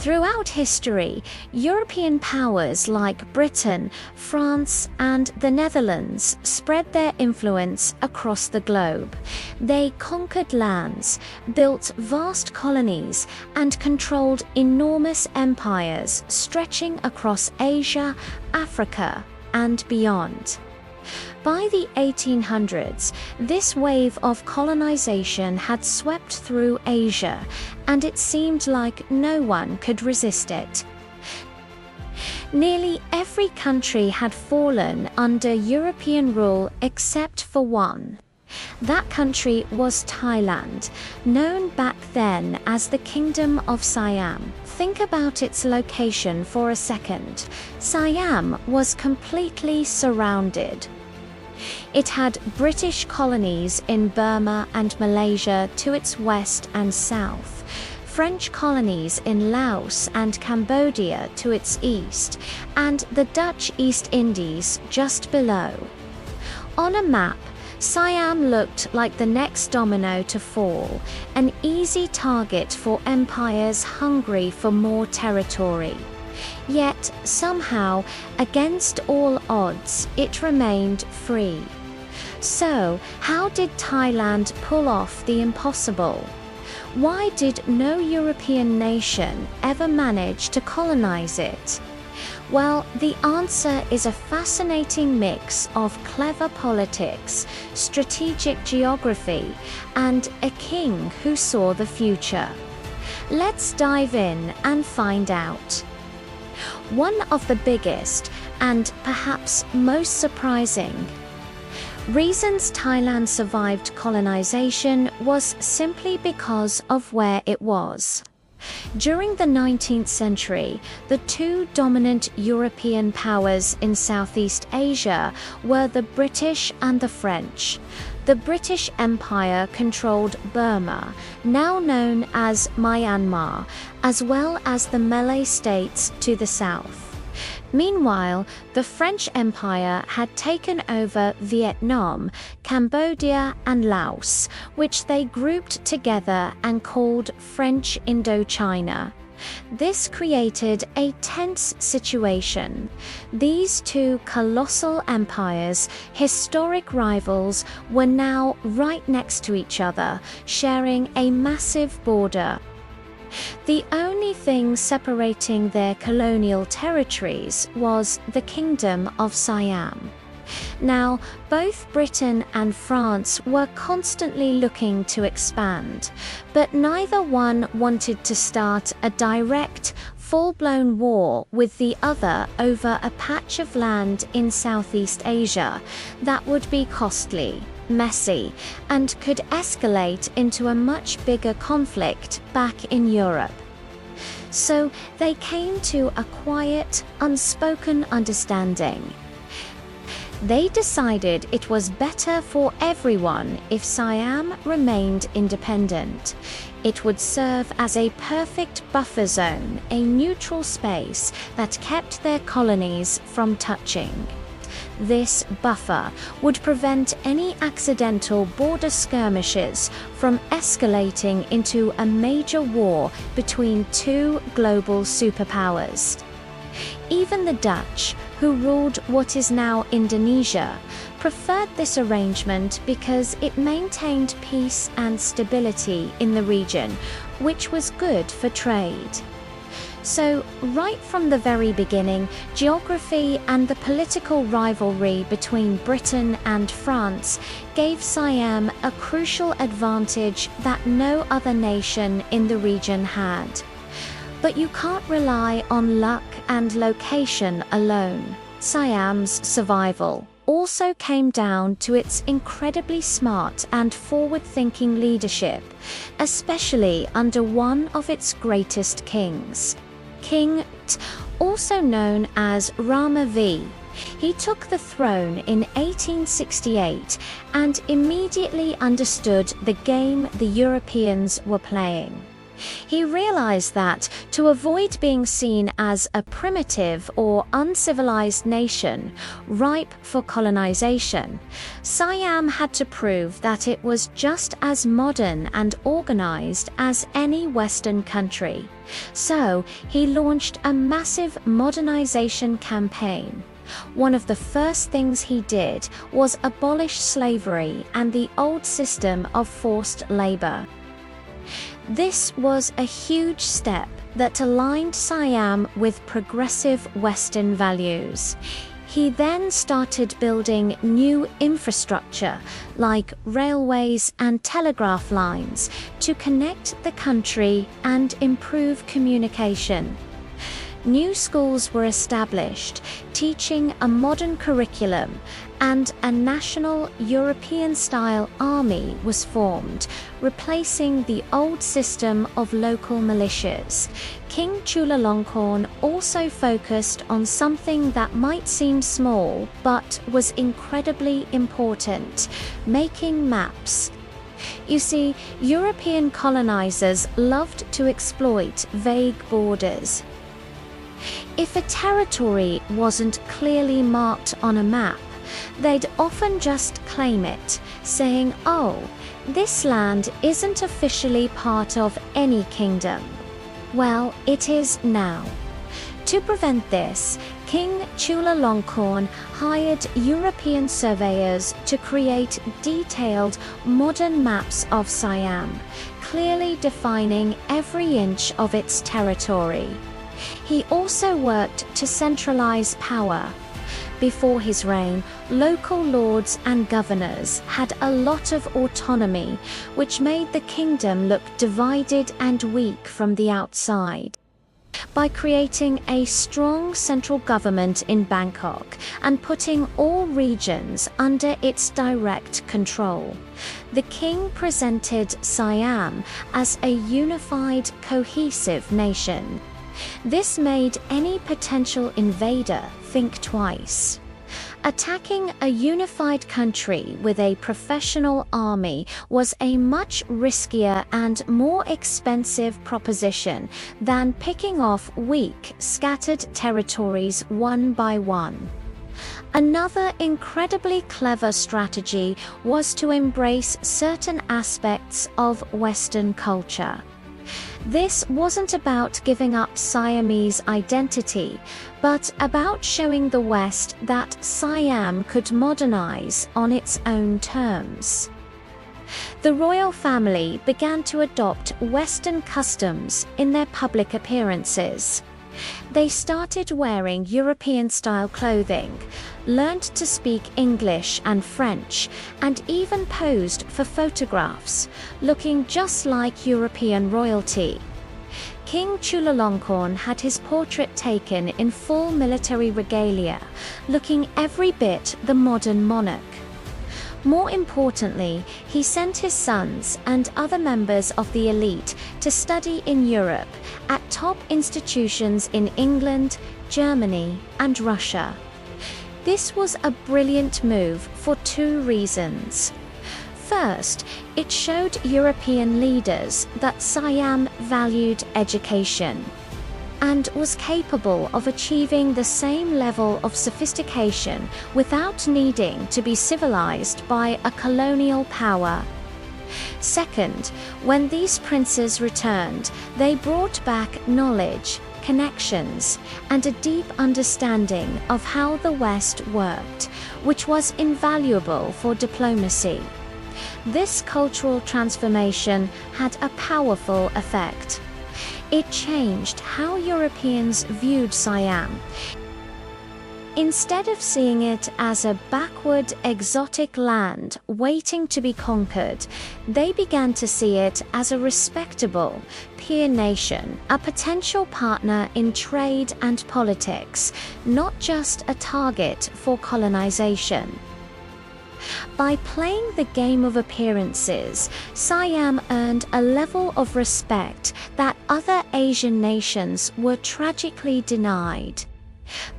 Throughout history, European powers like Britain, France, and the Netherlands spread their influence across the globe. They conquered lands, built vast colonies, and controlled enormous empires stretching across Asia, Africa, and beyond. By the 1800s, this wave of colonization had swept through Asia, and it seemed like no one could resist it. Nearly every country had fallen under European rule except for one. That country was Thailand, known back then as the Kingdom of Siam. Think about its location for a second. Siam was completely surrounded. It had British colonies in Burma and Malaysia to its west and south, French colonies in Laos and Cambodia to its east, and the Dutch East Indies just below. On a map, Siam looked like the next domino to fall, an easy target for empires hungry for more territory. Yet, somehow, against all odds, it remained free. So, how did Thailand pull off the impossible? Why did no European nation ever manage to colonize it? Well, the answer is a fascinating mix of clever politics, strategic geography, and a king who saw the future. Let's dive in and find out. One of the biggest, and perhaps most surprising, reasons Thailand survived colonization was simply because of where it was. During the 19th century, the two dominant European powers in Southeast Asia were the British and the French. The British Empire controlled Burma, now known as Myanmar, as well as the Malay states to the south. Meanwhile, the French Empire had taken over Vietnam, Cambodia, and Laos, which they grouped together and called French Indochina. This created a tense situation. These two colossal empires, historic rivals, were now right next to each other, sharing a massive border. The only thing separating their colonial territories was the Kingdom of Siam. Now, both Britain and France were constantly looking to expand, but neither one wanted to start a direct, full-blown war with the other over a patch of land in Southeast Asia that would be costly, messy, and could escalate into a much bigger conflict back in Europe. So they came to a quiet, unspoken understanding. They decided it was better for everyone if Siam remained independent. It would serve as a perfect buffer zone, a neutral space that kept their colonies from touching. This buffer would prevent any accidental border skirmishes from escalating into a major war between two global superpowers. Even the Dutch, who ruled what is now Indonesia, preferred this arrangement because it maintained peace and stability in the region, which was good for trade. So, right from the very beginning, geography and the political rivalry between Britain and France gave Siam a crucial advantage that no other nation in the region had. But you can't rely on luck and location alone. Siam's survival also came down to its incredibly smart and forward-thinking leadership, especially under one of its greatest kings. King T, also known as Rama V. He took the throne in 1868 and immediately understood the game the Europeans were playing. He realized that, to avoid being seen as a primitive or uncivilized nation, ripe for colonization, Siam had to prove that it was just as modern and organized as any Western country. So, he launched a massive modernization campaign. One of the first things he did was abolish slavery and the old system of forced labor. This was a huge step that aligned Siam with progressive Western values. He then started building new infrastructure, like railways and telegraph lines, to connect the country and improve communication. New schools were established, teaching a modern curriculum, and a national European-style army was formed, replacing the old system of local militias. King Chulalongkorn also focused on something that might seem small, but was incredibly important: making maps. You see, European colonizers loved to exploit vague borders. If a territory wasn't clearly marked on a map, they'd often just claim it, saying, "Oh, this land isn't officially part of any kingdom." Well, it is now. To prevent this, King Chulalongkorn hired European surveyors to create detailed, modern maps of Siam, clearly defining every inch of its territory. He also worked to centralize power. Before his reign, local lords and governors had a lot of autonomy, which made the kingdom look divided and weak from the outside. By creating a strong central government in Bangkok and putting all regions under its direct control, the king presented Siam as a unified, cohesive nation. This made any potential invader think twice. Attacking a unified country with a professional army was a much riskier and more expensive proposition than picking off weak, scattered territories one by one. Another incredibly clever strategy was to embrace certain aspects of Western culture. This wasn't about giving up Siamese identity, but about showing the West that Siam could modernize on its own terms. The royal family began to adopt Western customs in their public appearances. They started wearing European-style clothing, learned to speak English and French, and even posed for photographs, looking just like European royalty. King Chulalongkorn had his portrait taken in full military regalia, looking every bit the modern monarch. More importantly, he sent his sons and other members of the elite to study in Europe at top institutions in England, Germany, and Russia. This was a brilliant move for two reasons. First, it showed European leaders that Siam valued education and was capable of achieving the same level of sophistication without needing to be civilized by a colonial power. Second, when these princes returned, they brought back knowledge, connections, and a deep understanding of how the West worked, which was invaluable for diplomacy. This cultural transformation had a powerful effect. It changed how Europeans viewed Siam. Instead of seeing it as a backward, exotic land waiting to be conquered, they began to see it as a respectable, peer nation, a potential partner in trade and politics, not just a target for colonization. By playing the game of appearances, Siam earned a level of respect that other Asian nations were tragically denied.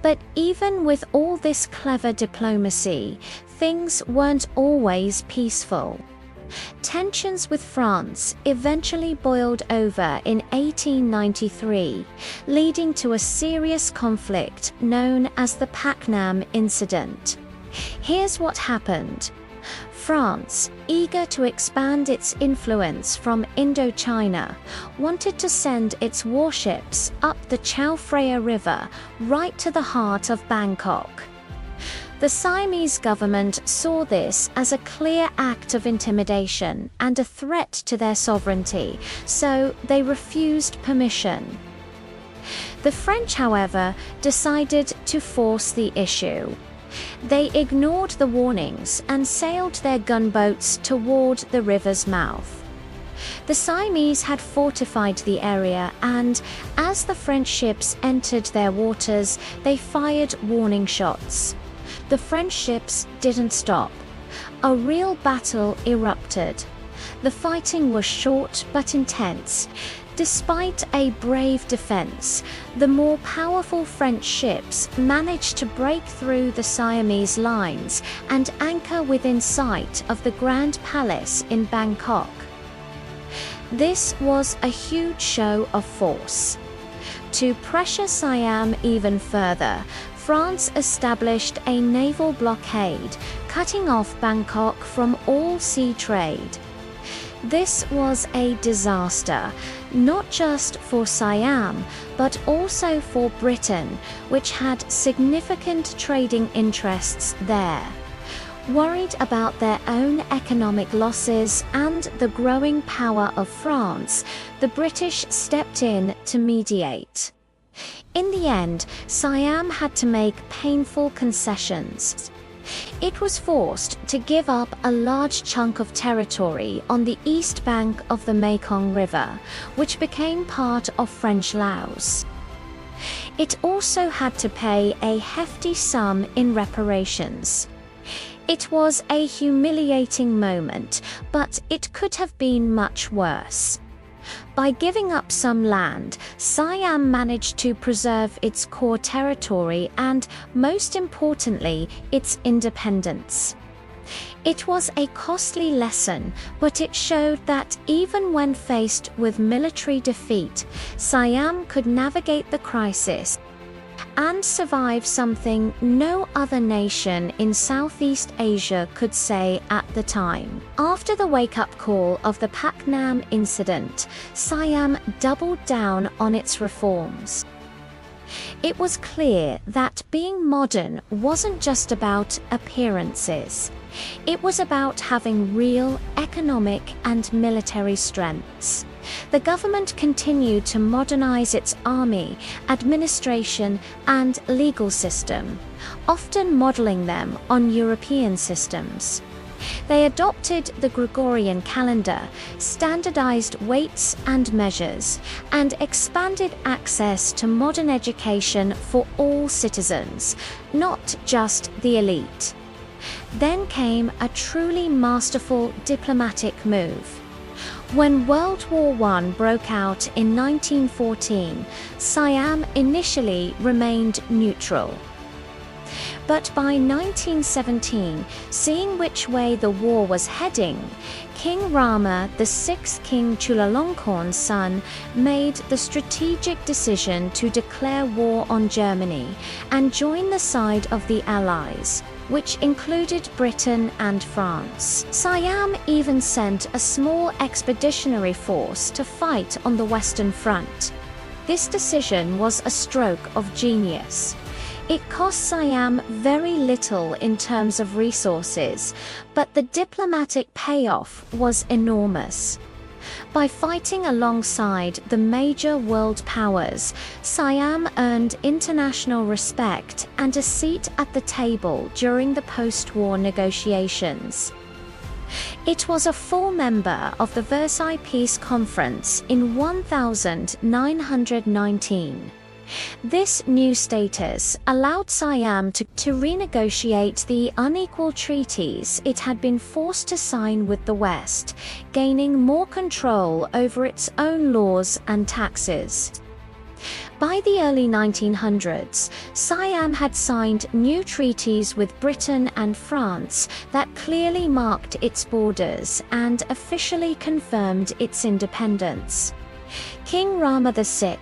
But even with all this clever diplomacy, things weren't always peaceful. Tensions with France eventually boiled over in 1893, leading to a serious conflict known as the Paknam Incident. Here's what happened. France, eager to expand its influence from Indochina, wanted to send its warships up the Chao Phraya River right to the heart of Bangkok. The Siamese government saw this as a clear act of intimidation and a threat to their sovereignty, so they refused permission. The French, however, decided to force the issue. They ignored the warnings and sailed their gunboats toward the river's mouth. The Siamese had fortified the area, and as the French ships entered their waters, they fired warning shots. The French ships didn't stop. A real battle erupted. The fighting was short but intense. Despite a brave defense, the more powerful French ships managed to break through the Siamese lines and anchor within sight of the Grand Palace in Bangkok. This was a huge show of force. To pressure Siam even further, France established a naval blockade, cutting off Bangkok from all sea trade. This was a disaster, not just for Siam, but also for Britain, which had significant trading interests there. Worried about their own economic losses and the growing power of France, the British stepped in to mediate. In the end, Siam had to make painful concessions. It was forced to give up a large chunk of territory on the east bank of the Mekong River, which became part of French Laos. It also had to pay a hefty sum in reparations. It was a humiliating moment, but it could have been much worse. By giving up some land, Siam managed to preserve its core territory and, most importantly, its independence. It was a costly lesson, but it showed that even when faced with military defeat, Siam could navigate the crisis and survive something no other nation in Southeast Asia could say at the time. After the wake-up call of the Paknam Incident, Siam doubled down on its reforms. It was clear that being modern wasn't just about appearances. It was about having real economic and military strengths. The government continued to modernize its army, administration, and legal system, often modeling them on European systems. They adopted the Gregorian calendar, standardized weights and measures, and expanded access to modern education for all citizens, not just the elite. Then came a truly masterful diplomatic move. When World War I broke out in 1914, Siam initially remained neutral. But by 1917, seeing which way the war was heading, King Rama, the sixth King Chulalongkorn's son, made the strategic decision to declare war on Germany and join the side of the Allies, which included Britain and France. Siam even sent a small expeditionary force to fight on the Western Front. This decision was a stroke of genius. It cost Siam very little in terms of resources, but the diplomatic payoff was enormous. By fighting alongside the major world powers, Siam earned international respect and a seat at the table during the post-war negotiations. It was a full member of the Versailles Peace Conference in 1919. This new status allowed Siam to renegotiate the unequal treaties it had been forced to sign with the West, gaining more control over its own laws and taxes. By the early 1900s, Siam had signed new treaties with Britain and France that clearly marked its borders and officially confirmed its independence. King Rama VI,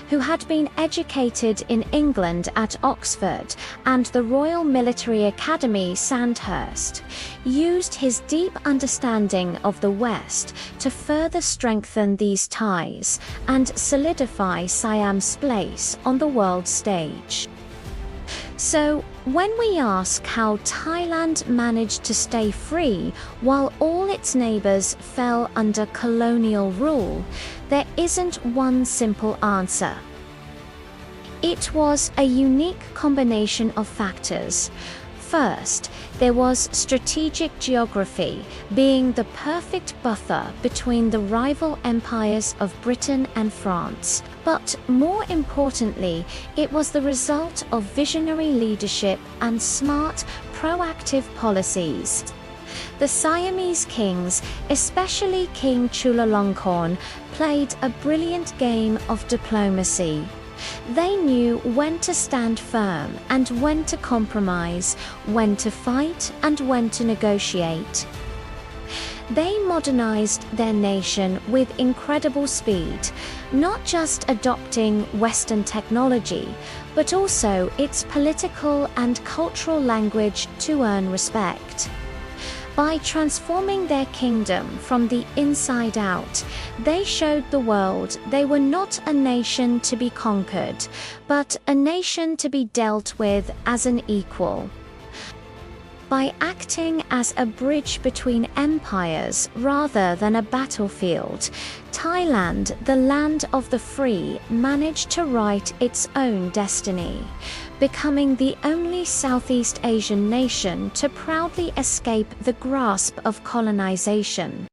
who had been educated in England at Oxford and the Royal Military Academy Sandhurst, used his deep understanding of the West to further strengthen these ties and solidify Siam's place on the world stage. So, when we ask how Thailand managed to stay free while all its neighbors fell under colonial rule, there isn't one simple answer. It was a unique combination of factors. First, there was strategic geography, being the perfect buffer between the rival empires of Britain and France. But more importantly, it was the result of visionary leadership and smart, proactive policies. The Siamese kings, especially King Chulalongkorn, played a brilliant game of diplomacy. They knew when to stand firm and when to compromise, when to fight and when to negotiate. They modernized their nation with incredible speed, not just adopting Western technology, but also its political and cultural language to earn respect. By transforming their kingdom from the inside out, they showed the world they were not a nation to be conquered, but a nation to be dealt with as an equal. By acting as a bridge between empires rather than a battlefield, Thailand, the land of the free, managed to write its own destiny, becoming the only Southeast Asian nation to proudly escape the grasp of colonization.